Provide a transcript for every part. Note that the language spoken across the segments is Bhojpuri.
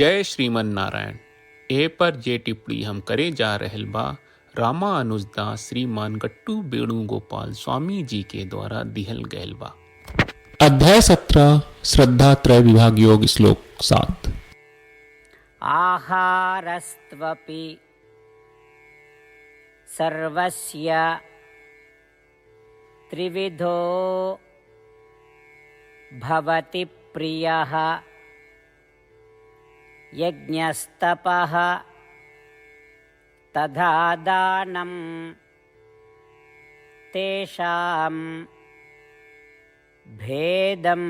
जय श्रीमन नारायण। ए पर जे टिप्पणी हम करे जा रहल बा रामानुजदास श्रीमान गट्टू वेणुगोपाल स्वामी जी के द्वारा दिहल गयल बा। अध्याय 17 श्रद्धा त्रय विभाग योग श्लोक 7। आहारस्त्वपि सर्वस्य त्रिविधो भवति प्रियः यज्ञस्तपः तथा दानं तेषां भेदम्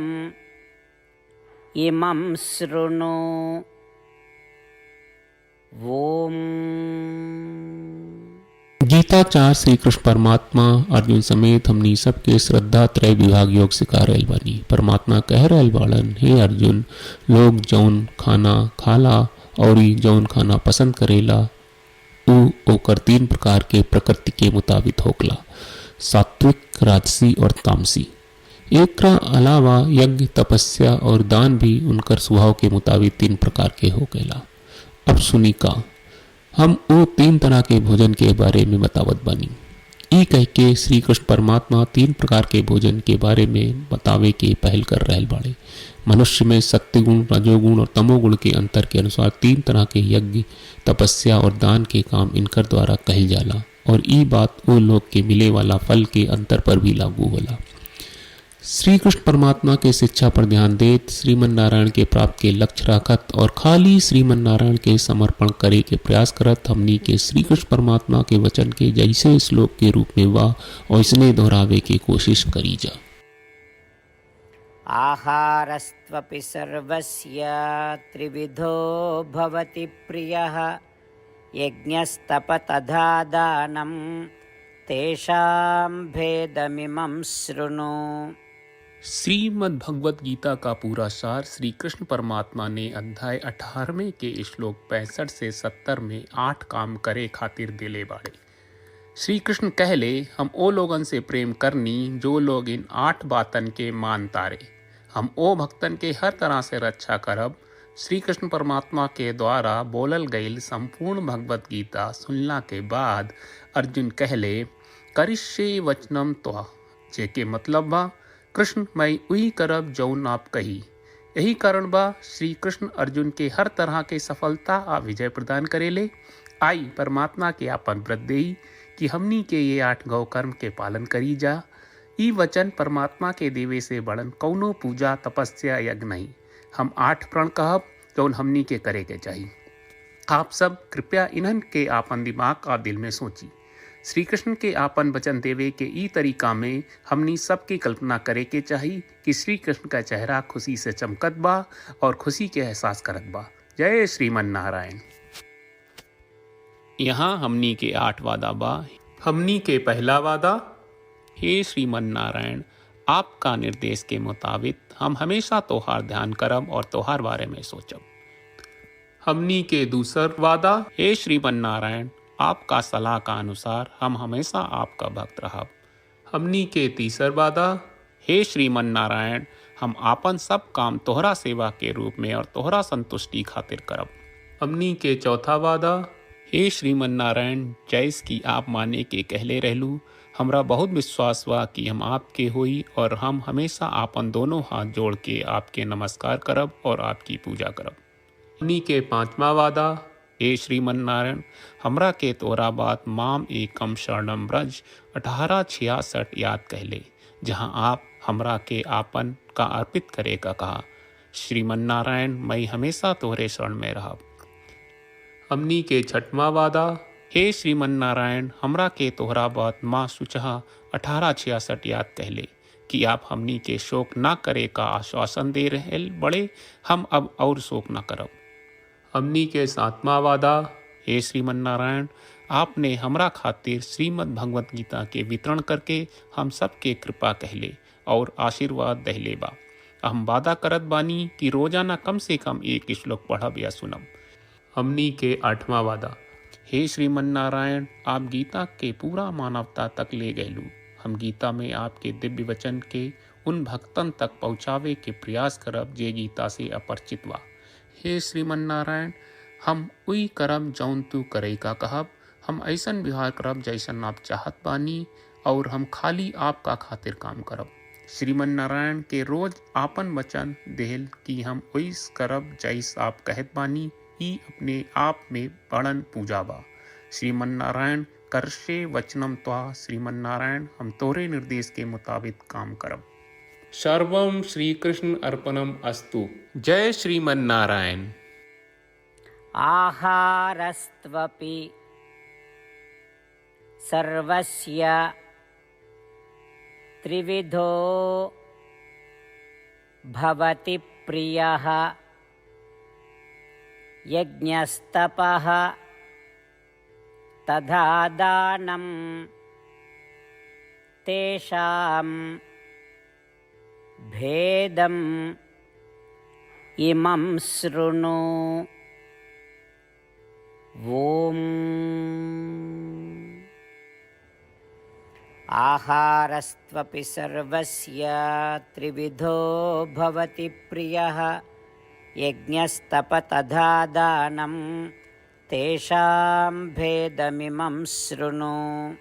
इमं शृणु। ओम। गीताचार्य श्री कृष्ण परमात्मा अर्जुन समेत हमनी सबके श्रद्धा त्रय विभाग योग सिखा रहल बानी। परमात्मा कह रहल बाड़न, हे अर्जुन, लोग जौन खाना खाला और जौन खाना पसंद करेला उ ओकर 3 प्रकार के प्रकृति के मुताबिक होकला, सात्विक, राजसी और तामसी। एकरा अलावा यज्ञ, तपस्या और दान भी उनकर स्वभाव के मुताबिक 3 प्रकार के होकेला। अब सुनी का हम वो 3 तरह के भोजन के बारे में बतावत बानी। ई कह के श्री कृष्ण परमात्मा 3 प्रकार के भोजन के बारे में बतावे के पहल कर रहल बाड़े। मनुष्य में सत्वगुण, रजोगुण और तमोगुण के अंतर के अनुसार 3 तरह के यज्ञ, तपस्या और दान के काम इनकर द्वारा कहल जाला और ई बात वो लोग के मिले वाला फल के अंतर पर भी लागू होला। श्री कृष्ण परमात्मा के शिक्षा पर ध्यान देत, श्रीमन नारायण के प्राप्त के लक्ष्य रखत और खाली श्रीमन नारायण के समर्पण करे के प्रयास करत हमनी के श्री कृष्ण परमात्मा के वचन के जैसे श्लोक के रूप में वा वैसने दोहरावे की कोशिश करी जा। आहारस्त्वपि सर्वस्य त्रिविधो भवति प्रियः यज्ञस्तप तथा दानं तेषां भेदमिमं शृणु। श्रीमद् भगवत गीता का पूरा सार श्री कृष्ण परमात्मा ने अध्याय 18वें के श्लोक 65 से 70 में 8 काम करे खातिर दिले बाड़े। श्री कृष्ण कहले, हम ओ लोगन से प्रेम करनी जो लोग इन 8 बातन के मान तारे। हम ओ भक्तन के हर तरह से रक्षा करब। श्री कृष्ण परमात्मा के द्वारा बोलल गईल संपूर्ण भगवत गीता सुनला के बाद अर्जुन कहले, करिष्ये वचनम त्वा, जेके मतलब बा कृष्ण मैं उही करब जौन आप कही। यही कारण बा श्री कृष्ण अर्जुन के हर तरह के सफलता आ विजय प्रदान करेले। आई परमात्मा के आपन व्रत देई कि हमनी के ये 8 गौ कर्म के पालन करी जा। ई वचन परमात्मा के देवे से बड़न कौनो पूजा, तपस्या, यज्ञ नहीं। हम 8 प्रण कहब जौन हमनी के करे के चाहिए। आप सब कृपया इन्हन के आपन दिमाग और दिल में सोची। श्री कृष्ण के आपन वचन देवे के ई तरीका में हमनी सबकी कल्पना करे के चाहिए कि श्री कृष्ण का चेहरा खुशी से चमकत बा और खुशी के एहसास करत बा। जय श्रीमन नारायण। यहाँ हमनी के 8 वादा बा। हमनी के पहला वादा, हे श्रीमन नारायण, आपका निर्देश के मुताबिक हम हमेशा तोहार ध्यान करब और तोहार बारे में सोचब। हमनी के दूसर वादा, हे श्रीमन नारायण, आपका सलाह का अनुसार हम हमेशा आपका भक्त रहब। हमनी के तीसर वादा, हे श्रीमन नारायण, हम आपन सब काम तोहरा सेवा के रूप में और तोहरा संतुष्टि खातिर करब। हमनी के चौथा वादा, हे श्रीमन नारायण, जैस की आप माने के कहले रहलू, हमरा बहुत विश्वास बा कि हम आपके होई और हम हमेशा आपन दोनों हाथ जोड़ के आपके नमस्कार करब और आपकी पूजा करब। हमनी के 5वां वादा, हे श्रीमन नारायण, हमरा के तोरा बात माम एकम शरणम ब्रज 1866 याद कहले, जहाँ आप हमरा के आपन का अर्पित करे का कहा। श्रीमन नारायण, मैं हमेशा तोहरे शरण में रहब। हमनी के 6वां वादा, हे श्रीमन नारायण, हमरा के तोहरा बात माँ सुचहा 1866 याद कहले कि आप हमनी के शोक ना करे का आश्वासन दे रहे बड़े, हम अब और शोक ना करब। हमनी के 7वां वादा, हे श्रीमन नारायण, आपने हमरा खातिर श्रीमद् भगवत गीता के वितरण करके हम सबके कृपा कहले और आशीर्वाद दहले बा। हम वादा करत बानी कि रोजाना कम से कम 1 श्लोक पढ़ब या सुनब। हमनी के 8वां वादा, हे श्रीमन नारायण, आप गीता के पूरा मानवता तक ले गयलू। हम गीता में आपके दिव्य वचन के उन भक्तन तक पहुँचावे के प्रयास करब जे गीता से अपरिचित बा। हे श्रीमन नारायण, हम उई करब जौन तू करे का कहब, हम ऐसन व्यवहार करब जैसन आप चाहत बानी, और हम खाली आपका खातिर काम करब। श्रीमन नारायण के रोज आपन वचन देहल कि हम ओइस करब जैस आप कहत बानी, ई अपने आप में बड़न पूजा बा। श्रीमन नारायण करशे वचनम त्वा, श्रीमन नारायण हम तोरे निर्देश के मुताबिक काम करब। सर्वम श्री कृष्ण अर्पणम अस्तु। जय श्रीमन नारायण। आहारस्त्वपि सर्वस्य त्रिविधो भवति प्रियः, यज्ञस्तपः तथा दानं तेषां भेदम् इमं शृणु। ओम। आहारस्त्वपि सर्वस्य त्रिविधो भवति प्रियः, यज्ञस्तप तथा दानं तेषां भेदमिमं शृणु।